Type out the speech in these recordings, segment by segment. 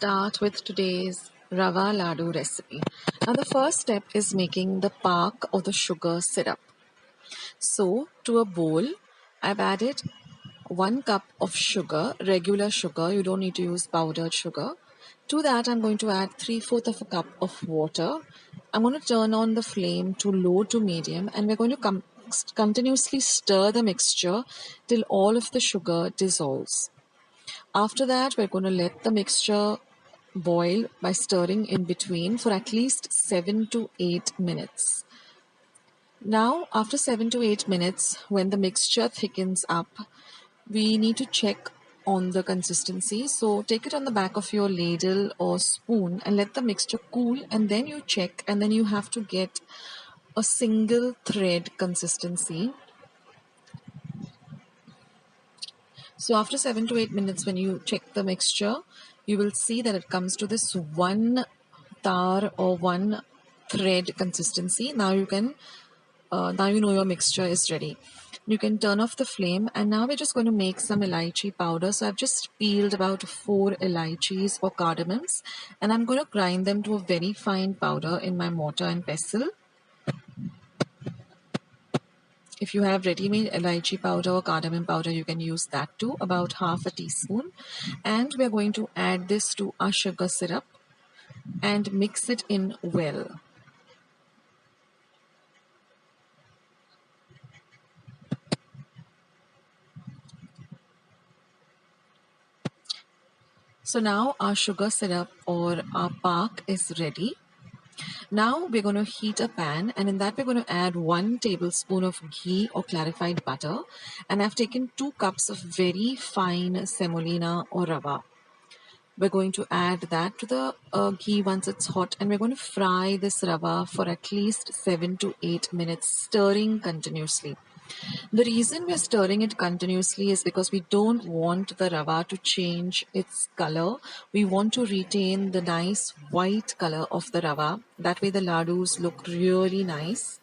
start with today's Rava Ladoo recipe. Now the first step is making the pak or the sugar syrup. So to a bowl, I've added 1 cup of sugar, regular sugar. You don't need to use powdered sugar. To that, I'm going to add 3/4 of a cup of water. I'm going to turn on the flame to low to medium, and we're going to continuously stir the mixture till all of the sugar dissolves. After that, we're going to let the mixture boil by stirring in between for at least 7 to 8 minutes. Now, after 7 to 8 minutes, when the mixture thickens up, we need to check on the consistency. So take it on the back of your ladle or spoon and let the mixture cool, and then you check, and then you have to get a single thread consistency. So after 7 to 8 minutes, when you check the mixture, you will see that it comes to this one tar or one thread consistency. Now you can, now you know your mixture is ready. You can turn off the flame, and now we're just going to make some elaichi powder. So I've just peeled about 4 elaichis or cardamoms, and I'm going to grind them to a very fine powder in my mortar and pestle. If you have ready-made elaichi powder or cardamom powder, you can use that too, about half a teaspoon. And we are going to add this to our sugar syrup and mix it in well. So now our sugar syrup or our pak is ready. Now we're going to heat a pan, and in that we're going to add 1 tablespoon of ghee or clarified butter, and I've taken 2 cups of very fine semolina or rava. We're going to add that to the ghee once it's hot, and we're going to fry this rava for at least 7 to 8 minutes, stirring continuously. The reason we're stirring it continuously is because we don't want the rava to change its color. We want to retain the nice white color of the rava. That way the ladus look really nice.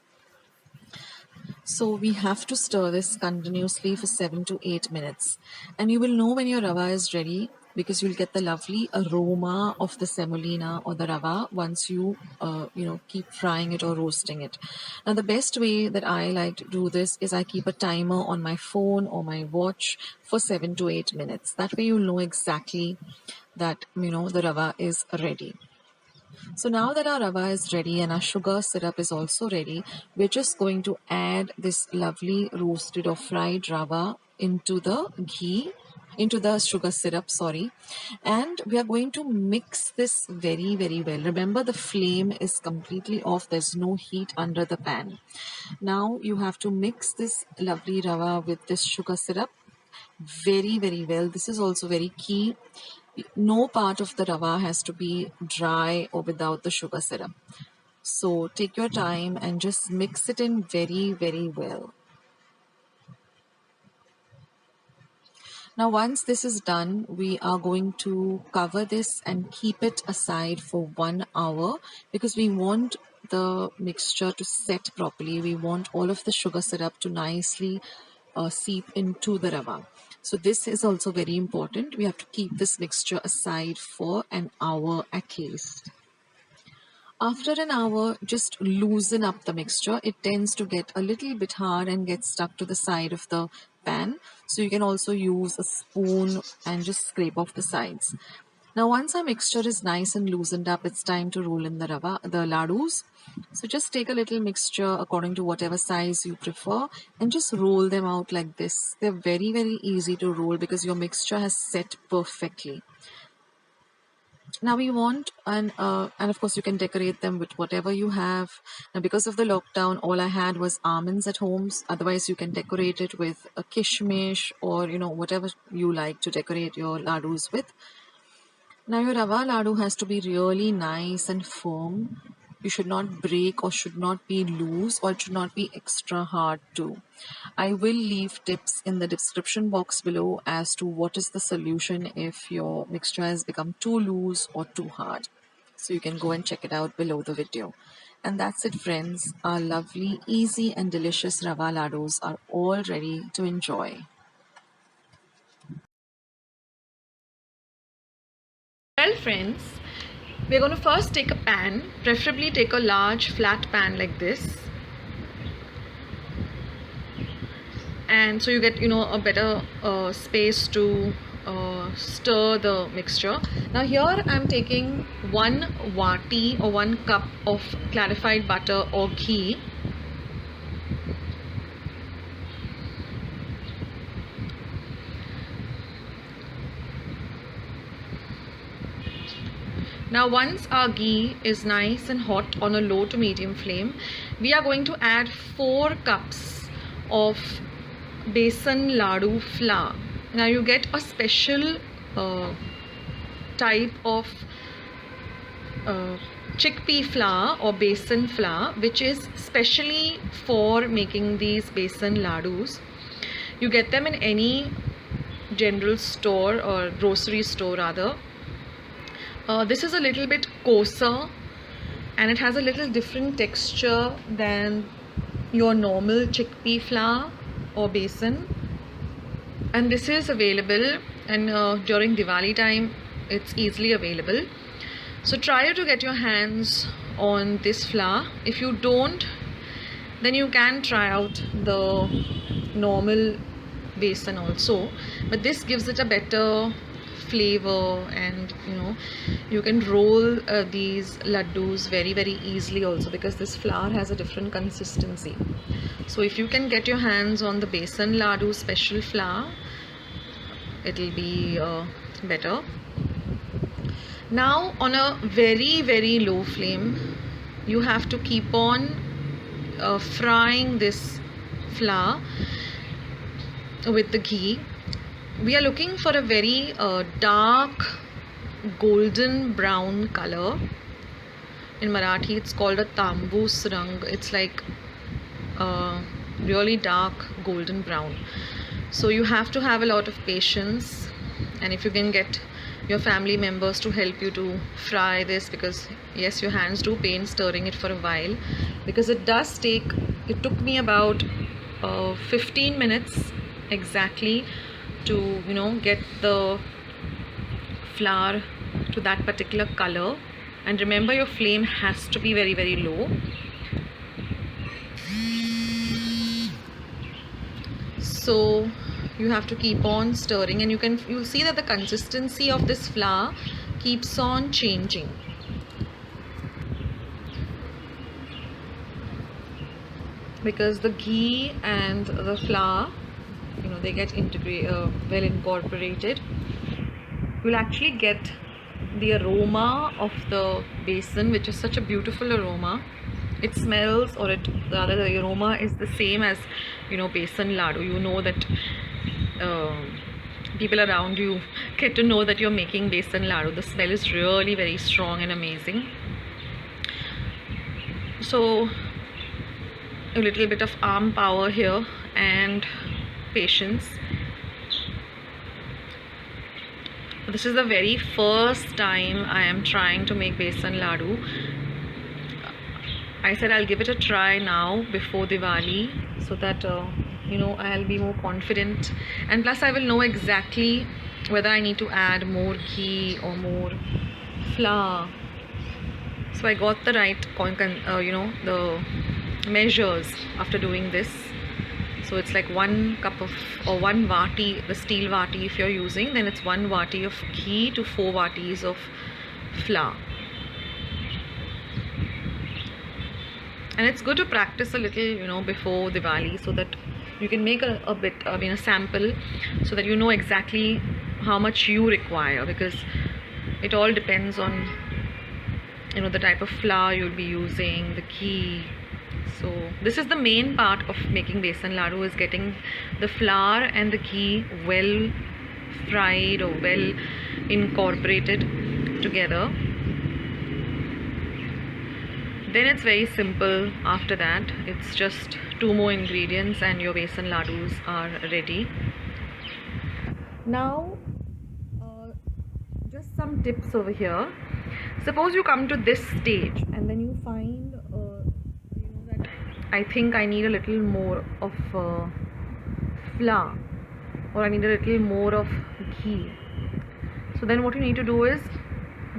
So we have to stir this continuously for 7 to 8 minutes. And you will know when your rava is ready because you'll get the lovely aroma of the semolina or the rava once you, keep frying it or roasting it. Now, the best way that I like to do this is I keep a timer on my phone or my watch for 7 to 8 minutes. That way you'll know exactly that, the rava is ready. So now that our rava is ready and our sugar syrup is also ready, we're just going to add this lovely roasted or fried rava into the ghee, into the sugar syrup, sorry. And we are going to mix this very, very well. Remember, the flame is completely off. There's no heat under the pan. Now you have to mix this lovely rava with this sugar syrup very, very well. This is also very key. No part of the rava has to be dry or without the sugar syrup. So take your time and just mix it in very, very well. Now once this is done, we are going to cover this and keep it aside for 1 hour because we want the mixture to set properly. We want all of the sugar syrup to nicely seep into the rava. So this is also very important. We have to keep this mixture aside for an hour at least. After an hour, just loosen up the mixture. It tends to get a little bit hard and get stuck to the side of the pan. So you can also use a spoon and just scrape off the sides. Now once our mixture is nice and loosened up, it's time to roll in the ladus. So just take a little mixture according to whatever size you prefer and just roll them out like this. They're very, very easy to roll because your mixture has set perfectly. Now we want, and of course you can decorate them with whatever you have. Now because of the lockdown, all I had was almonds at home. Otherwise you can decorate it with a kishmish or whatever you like to decorate your ladus with. Now your rava laddu has to be really nice and firm. You should not break or should not be loose, or it should not be extra hard too. I will leave tips in the description box below as to what is the solution if your mixture has become too loose or too hard. So you can go and check it out below the video. And that's it, friends. Our lovely, easy and delicious rava laddus are all ready to enjoy. Well friends, we're going to first take a pan, preferably take a large flat pan like this, and so you get a better space to stir the mixture. Now here I'm taking 1 vati or 1 cup of clarified butter or ghee. Now once our ghee is nice and hot on a low to medium flame, we are going to add 4 cups of Besan Ladoo flour. Now you get a special type of chickpea flour or besan flour, which is specially for making these besan ladoos. You get them in any general store or grocery store rather. This is a little bit coarser and it has a little different texture than your normal chickpea flour or besan, and this is available, and during Diwali time it's easily available. So try to get your hands on this flour. If you don't, then you can try out the normal besan also, but this gives it a better flavor, and you can roll these laddus very easily also, because this flour has a different consistency. So if you can get your hands on the besan laddu special flour, it'll be better. Now on a very low flame, you have to keep on frying this flour with the ghee. We are looking for a very dark golden brown color. In Marathi it's called a tambus rang. It's like really dark golden brown. So you have to have a lot of patience, and if you can get your family members to help you to fry this, because yes, your hands do pain stirring it for a while, because it took me about 15 minutes exactly to get the flour to that particular color. And remember, your flame has to be very low. So you have to keep on stirring, and you'll see that the consistency of this flour keeps on changing. Because the ghee and the flour, they get well incorporated. You'll actually get the aroma of the besan, which is such a beautiful aroma. It smells, or rather the aroma is the same as besan laddu. You know that people around you get to know that you're making besan laddu. The smell is really very strong and amazing. So a little bit of arm power here and patience. This is the very first time I am trying to make besan laddu. I said I'll give it a try now before Diwali, so that I'll be more confident, and plus I will know exactly whether I need to add more ghee or more flour. So I got the right the measures after doing this. So it's like 1 cup of, or 1 vati, the steel vati if you're using, then it's 1 vati of ghee to 4 vatis of flour. And it's good to practice a little before Diwali, so that you can make a bit, a sample, so that you know exactly how much you require, because it all depends on the type of flour you'll be using, the ghee. So this is the main part of making besan laddu, is getting the flour and the ghee well fried or well incorporated together. Then it's very simple. After that, it's just 2 more ingredients and your besan laddus are ready. Now just some tips over here. Suppose you come to this stage and then you find that I think I need a little more of flour, or I need a little more of ghee. So then what you need to do is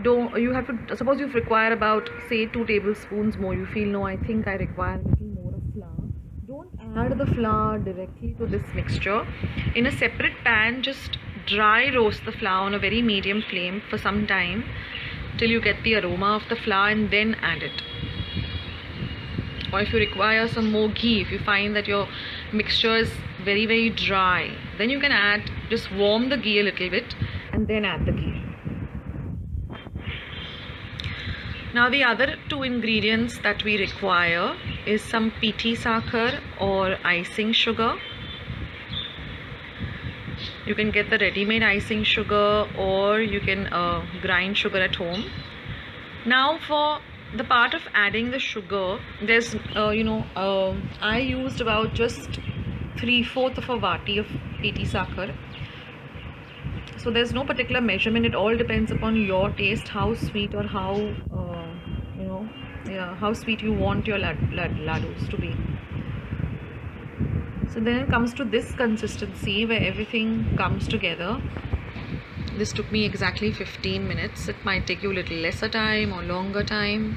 don't, you have to, suppose you require about say 2 tablespoons more, you feel no, I think I require a little more of flour, don't add the flour directly to this mixture. In a separate pan, just dry roast the flour on a very medium flame for some time till you get the aroma of the flour, and then add it. Or if you require some more ghee, if you find that your mixture is very dry, then you can add, just warm the ghee a little bit and then add the ghee. Now the other 2 ingredients that we require is some pithi sakhar or icing sugar. You can get the ready-made icing sugar, or you can grind sugar at home. Now for the part of adding the sugar, there's I used about just 3/4 of a vati of pithi sakhar. So there's no particular measurement, it all depends upon your taste, how sweet or how how sweet you want your laddus to be. So then it comes to this consistency where everything comes together. This took me exactly 15 minutes. It might take you a little lesser time or longer time.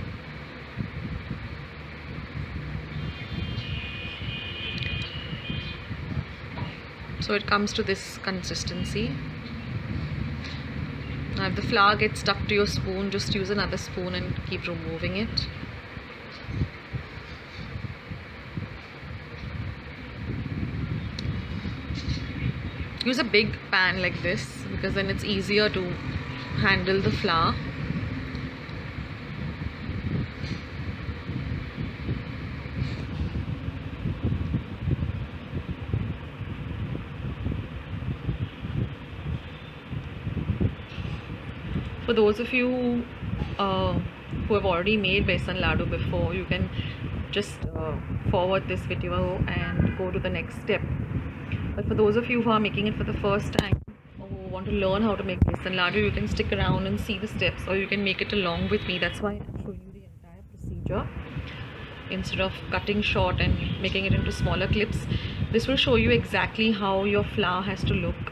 So it comes to this consistency. Now if the flour gets stuck to your spoon, just use another spoon and keep removing it. Use a big pan like this, because then it's easier to handle the flour. For those of you who have already made Besan Laddu before, you can just forward this video and go to the next step. But for those of you who are making it for the first time, or who want to learn how to make Besan Laddu, you can stick around and see the steps, or you can make it along with me. That's why I'm showing you the entire procedure instead of cutting short and making it into smaller clips. This will show you exactly how your flour has to look,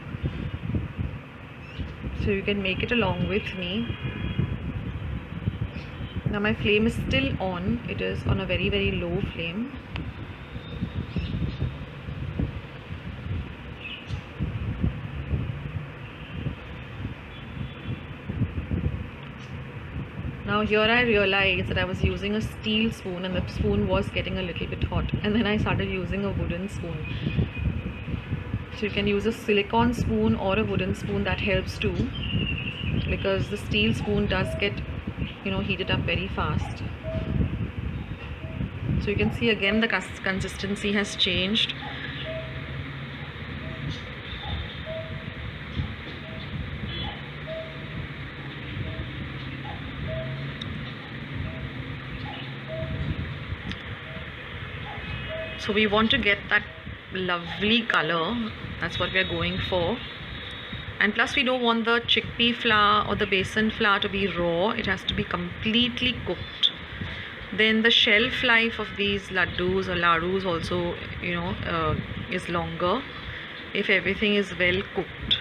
so you can make it along with me. Now my flame is still on. It is on a very low flame. Now here I realized that I was using a steel spoon and the spoon was getting a little bit hot, and then I started using a wooden spoon. So you can use a silicone spoon or a wooden spoon, that helps too, because the steel spoon does get heated up very fast. So you can see again the consistency has changed. So we want to get that lovely color, that's what we are going for. And plus we don't want the chickpea flour or the besan flour to be raw, it has to be completely cooked. Then the shelf life of these laddus or ladus also is longer if everything is well cooked.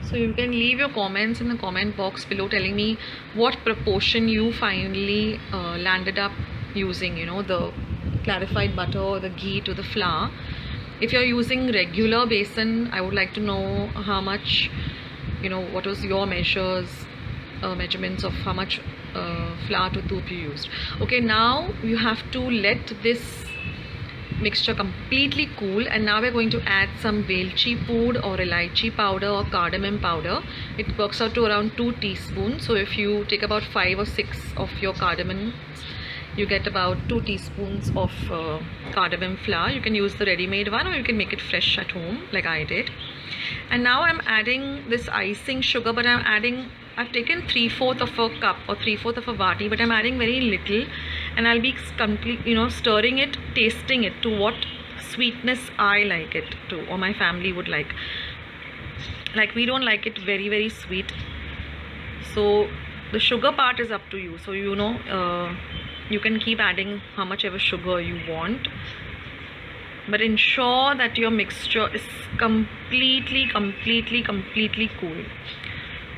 So you can leave your comments in the comment box below telling me what proportion you finally landed up using, the clarified butter or the ghee to the flour. If you're using regular besan, I would like to know how much, what was your measurements of how much flour to doodh you used. Okay, now you have to let this mixture completely cool, and now we're going to add some velchi pood or elaichi powder or cardamom powder. It works out to around 2 teaspoons. So if you take about 5 or 6 of your cardamom, you get about 2 teaspoons of cardamom flour. You can use the ready-made one, or you can make it fresh at home like I did. And now I'm adding this icing sugar, but I've taken 3/4 of a cup or 3/4 of a vati, but I'm adding very little, and I'll be stirring it, tasting it to what sweetness I like it to, or my family would like. Like, we don't like it very sweet, so the sugar part is up to you. So You can keep adding how much ever sugar you want, but ensure that your mixture is completely cool.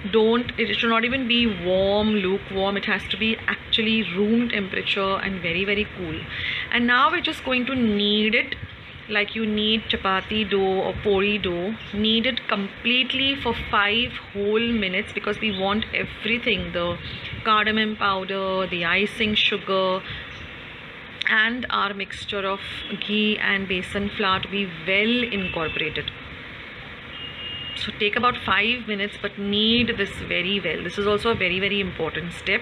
It should not even be warm, lukewarm. It has to be actually room temperature and very cool. And now we're just going to knead it like you knead chapati dough or poli dough. Knead it completely for 5 whole minutes, because we want everything, the cardamom powder, the icing sugar, and our mixture of ghee and besan flour to be well incorporated. So take about 5 minutes, but knead this very well. This is also a very important step.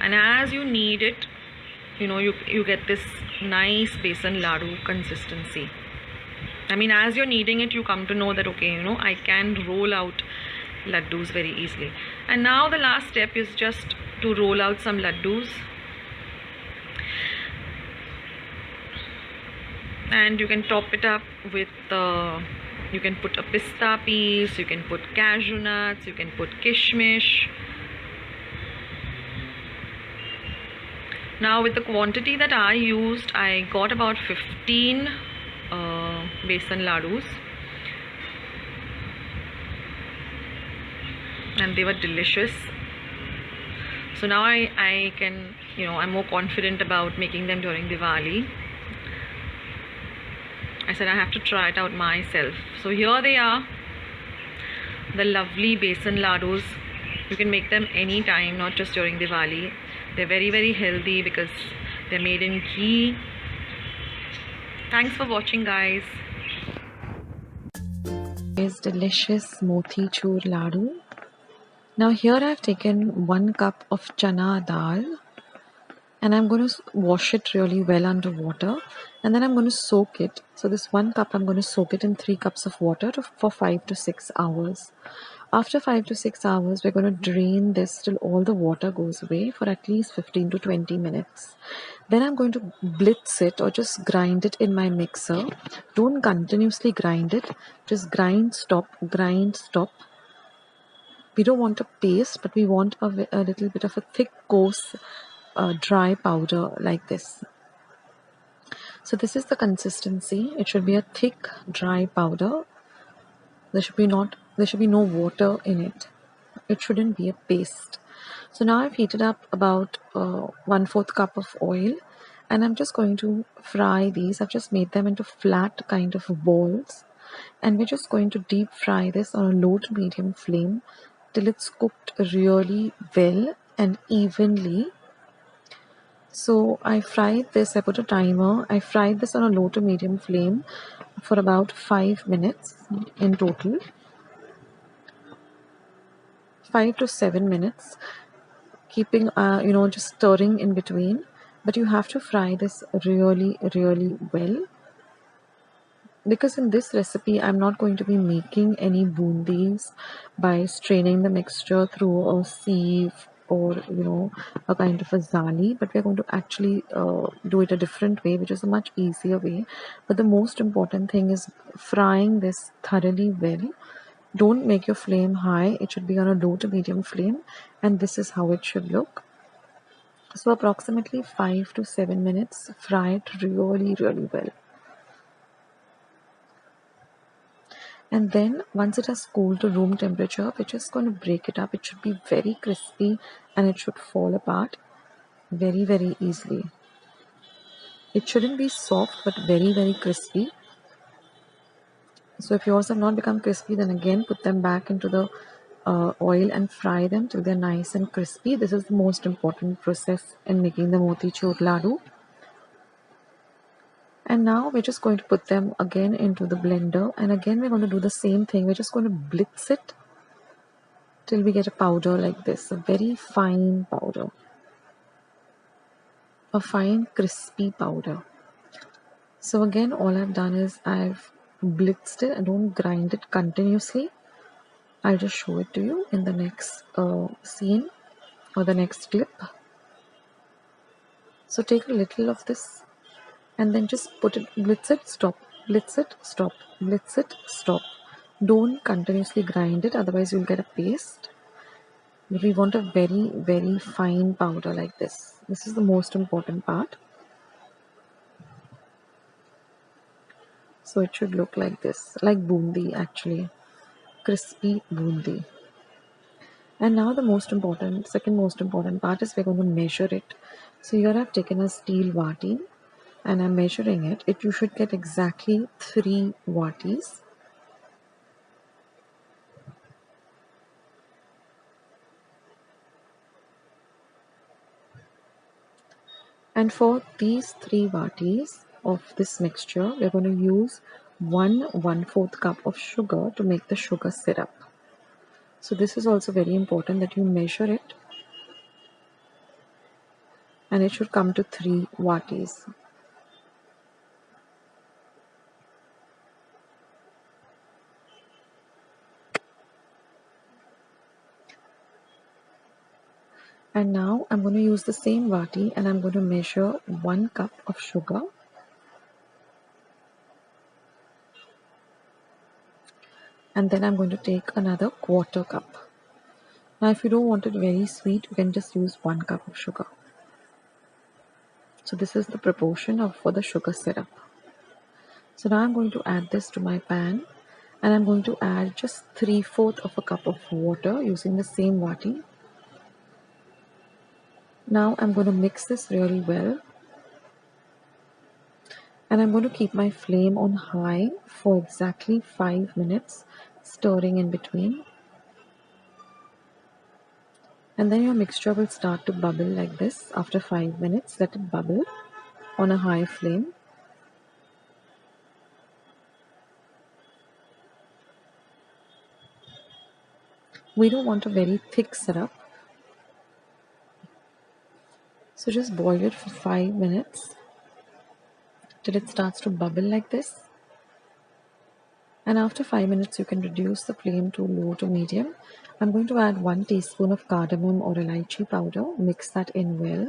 And as you knead it, you get this nice besan laddu consistency. I mean, as you're kneading it, you come to know that, okay, I can roll out laddus very easily. And now the last step is just to roll out some laddus. And you can top it up with you can put a pista piece, you can put cashew nuts, you can put kishmish. Now with the quantity that I used, I got about 15 besan ladus, and they were delicious. So now I can, I'm more confident about making them during Diwali. I said I have to try it out myself. So here they are, the lovely besan ladus. You can make them anytime, not just during Diwali. They're very healthy because they're made in ghee. Thanks for watching, guys. Is delicious motichur laddu. Now here I've taken 1 cup of chana dal, and I'm going to wash it really well under water, and then I'm going to soak it. So this 1 cup, I'm going to soak it in 3 cups of water for 5 to 6 hours. After 5 to 6 hours, we're going to drain this till all the water goes away for at least 15 to 20 minutes. Then I'm going to blitz it, or just grind it in my mixer. Don't continuously grind it. Just grind, stop, grind, stop. We don't want a paste, but we want a little bit of a thick, coarse, dry powder like this. So this is the consistency. It should be a thick, dry powder. There should be no water in it. It shouldn't be a paste. So now I've heated up about 1/4 cup of oil, and I'm just going to fry these. I've just made them into flat kind of balls, and we're just going to deep fry this on a low to medium flame till it's cooked really well and evenly. So I fried this, I put a timer, I fried this on a low to medium flame for about 5 minutes in total. 5 to 7 minutes, keeping, just stirring in between. But you have to fry this really well, because in this recipe, I'm not going to be making any bundis by straining the mixture through a sieve or a kind of a zali, but we're going to actually do it a different way, which is a much easier way. But the most important thing is frying this thoroughly well. Don't make your flame high. It should be on a low to medium flame, and this is how it should look. So approximately 5 to 7 minutes, fry it really well. And then once it has cooled to room temperature, we're just going to break it up. It should be very crispy, and it should fall apart very easily. It shouldn't be soft, but very crispy. So if yours have not become crispy, then again put them back into the oil and fry them till they're nice and crispy. This is the most important process in making the motichur laddu. And now we're just going to put them again into the blender, and again we're going to do the same thing. We're just going to blitz it till we get a powder like this, a very fine powder, a fine crispy powder. So again, all I've done is I've blitzed it. I don't grind it continuously. I'll just show it to you in the next scene or the next clip. So take a little of this and then just put it, blitz it, stop, blitz it, stop, blitz it, stop. Don't continuously grind it, otherwise you'll get a paste. We want a very fine powder like this. This is the most important part. So it should look like this, like bundi actually, crispy bundi. And now the second most important part is we're going to measure it. So here I've taken a steel vati and I'm measuring it. You should get exactly 3 vatis. And for these 3 vatis of this mixture, we're going to use 1/4 cup of sugar to make the sugar syrup. So this is also very important that you measure it, and it should come to 3 vatis. And now I'm going to use the same vati and I'm going to measure 1 cup of sugar. And then I'm going to take another 1/4 cup. Now if you don't want it very sweet, you can just use 1 cup of sugar. So this is the proportion for the sugar syrup. So now I'm going to add this to my pan and I'm going to add just 3/4 of a cup of water using the same vati. Now I'm going to mix this really well. And I'm going to keep my flame on high for exactly 5 minutes, stirring in between. And then your mixture will start to bubble like this. After 5 minutes, let it bubble on a high flame. We don't want a very thick syrup. So just boil it for 5 minutes till it starts to bubble like this. And after 5 minutes, you can reduce the flame to low to medium. I'm going to add 1 teaspoon of cardamom or elaichi powder. Mix that in well.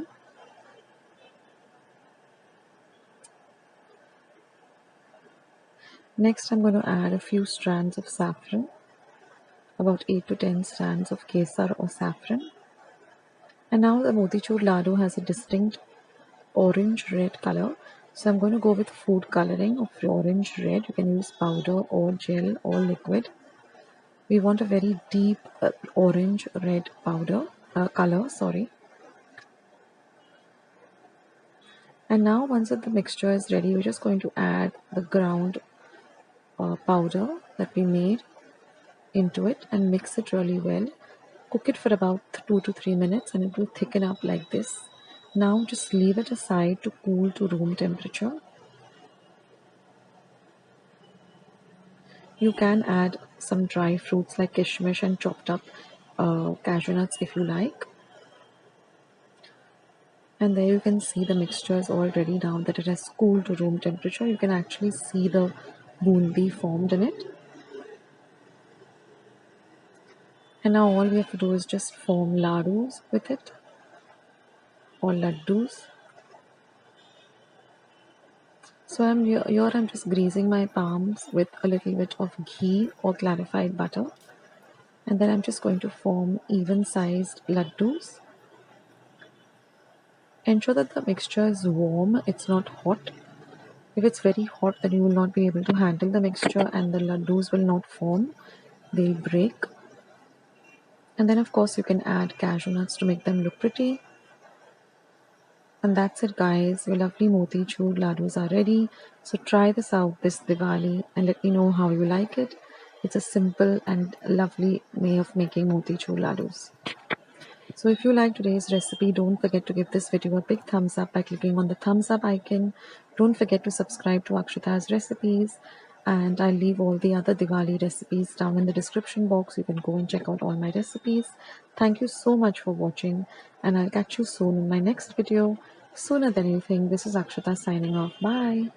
Next, I'm going to add a few strands of saffron, about 8 to 10 strands of kesar or saffron. And now the motichur laddu has a distinct orange-red color. So I'm going to go with food coloring of orange-red. You can use powder or gel or liquid. We want a very deep orange-red color. And now once the mixture is ready, we're just going to add the ground powder that we made into it and mix it really well. Cook it for about 2 to 3 minutes and it will thicken up like this. Now just leave it aside to cool to room temperature. You can add some dry fruits like kishmish and chopped up cashew nuts if you like. And there you can see the mixture is all ready now that it has cooled to room temperature. You can actually see the bundi formed in it. And now all we have to do is just form ladus with it or laddus. So I'm just greasing my palms with a little bit of ghee or clarified butter. And then I'm just going to form even sized laddus. Ensure that the mixture is warm, it's not hot. If it's very hot, then you will not be able to handle the mixture and the laddus will not form. They'll break. And then of course you can add cashew nuts to make them look pretty. And that's it guys, your lovely motichur laddus are ready. So try this out this Diwali and let me know how you like it. It's a simple and lovely way of making motichur laddus. So if you like today's recipe, don't forget to give this video a big thumbs up by clicking on the thumbs up icon. Don't forget to subscribe to Akshita's recipes. And I'll leave all the other Diwali recipes down in the description box. You can go and check out all my recipes. Thank you so much for watching. And I'll catch you soon in my next video. Sooner than you think. This is Akshita signing off. Bye.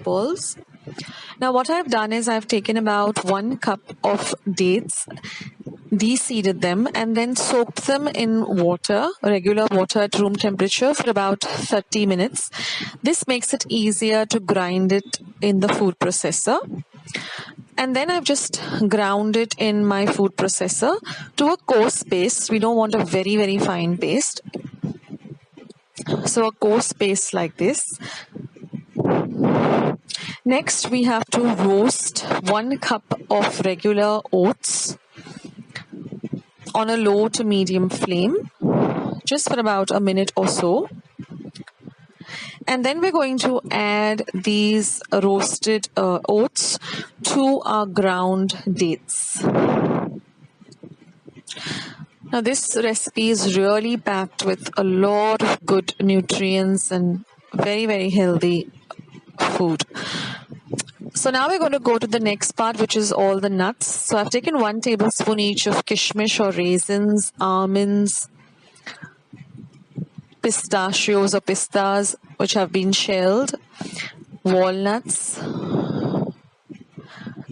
Balls. Now what I've done is I've taken about 1 cup of dates, de-seeded them, and then soaked them in water, regular water at room temperature for about 30 minutes. This makes it easier to grind it in the food processor. And then I've just ground it in my food processor to a coarse paste. We don't want a very, very fine paste. So a coarse paste like this. Next, we have to roast 1 cup of regular oats on a low to medium flame, just for about a minute or so. And then we're going to add these roasted oats to our ground dates. Now this recipe is really packed with a lot of good nutrients and very, very healthy food. So now we're going to go to the next part, which is all the nuts. So I've taken 1 tablespoon each of kishmish or raisins, almonds, pistachios or pistas which have been shelled, walnuts,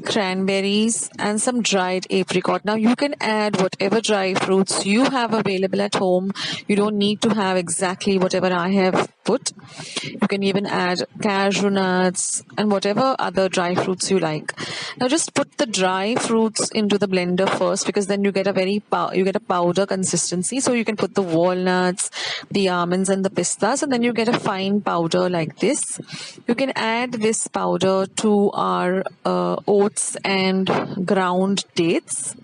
cranberries, and some dried apricot. Now you can add whatever dry fruits you have available at home. You don't need to have exactly whatever I have put. You can even add cashew nuts and whatever other dry fruits you like. Now just put the dry fruits into the blender first, because then you get a powder consistency. So you can put the walnuts, the almonds, and the pistas, and then you get a fine powder like this. You can add this powder to our oats and ground dates.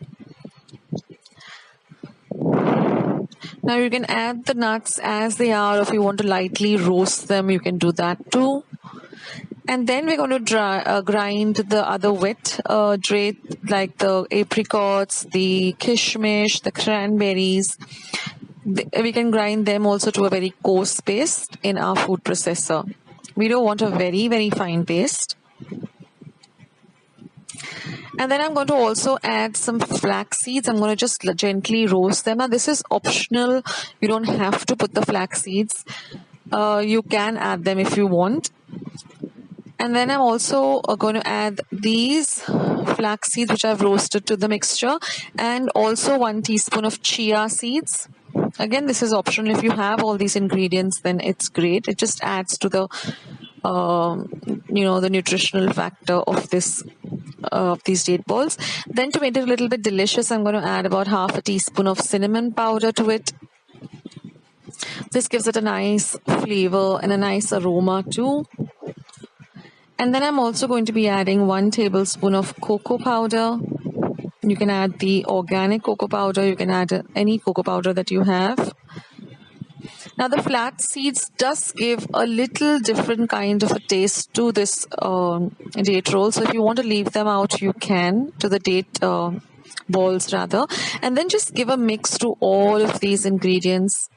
Now you can add the nuts as they are. If you want to lightly roast them, you can do that too. And then we're going to grind the other wet like the apricots, the kishmish, the cranberries. We can grind them also to a very coarse paste in our food processor. We don't want a very, very fine paste. And then I'm going to also add some flax seeds. I'm going to just gently roast them. Now this is optional. You don't have to put the flax seeds. You can add them if you want. And then I'm also going to add these flax seeds which I've roasted to the mixture, and also 1 teaspoon of chia seeds. Again, this is optional. If you have all these ingredients, then it's great. It just adds to the the nutritional factor of this of these date balls. Then to make it a little bit delicious, I'm going to add about half a teaspoon of cinnamon powder to it. This gives it a nice flavor and a nice aroma too. And then I'm also going to be adding 1 tablespoon of cocoa powder. You can add the organic cocoa powder. You can add any cocoa powder that you have. Now the flax seeds does give a little different kind of a taste to this date roll. So if you want to leave them out, you can, to the date balls rather. And then just give a mix to all of these ingredients.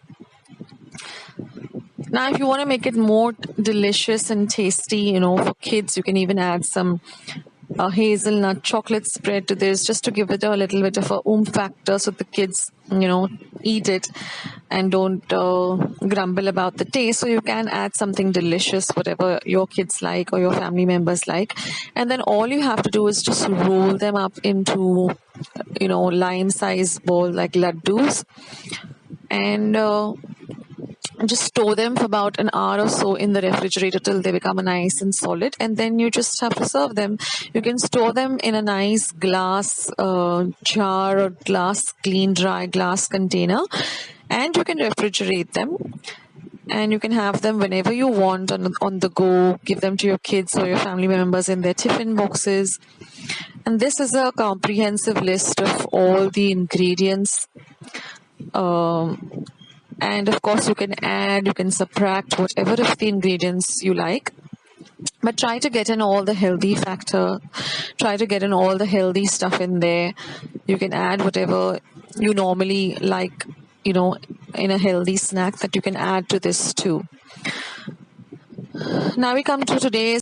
Now, if you want to make it more delicious and tasty, for kids, you can even add some hazelnut chocolate spread to this, just to give it a little bit of a factor, so the kids, eat it and don't grumble about the taste. So you can add something delicious, whatever your kids like or your family members like. And then all you have to do is just roll them up into, lime-sized ball like laddus. And just store them for about an hour or so in the refrigerator till they become nice and solid, and then you just have to serve them. You can store them in a nice glass jar or clean dry glass container, and you can refrigerate them, and you can have them whenever you want on the go. Give them to your kids or your family members in their tiffin boxes. And this is a comprehensive list of all the ingredients. And of course, you can add, you can subtract whatever of the ingredients you like. But try to get in all the healthy factor. Try to get in all the healthy stuff in there. You can add whatever you normally like, in a healthy snack, that you can add to this too. Now we come to today's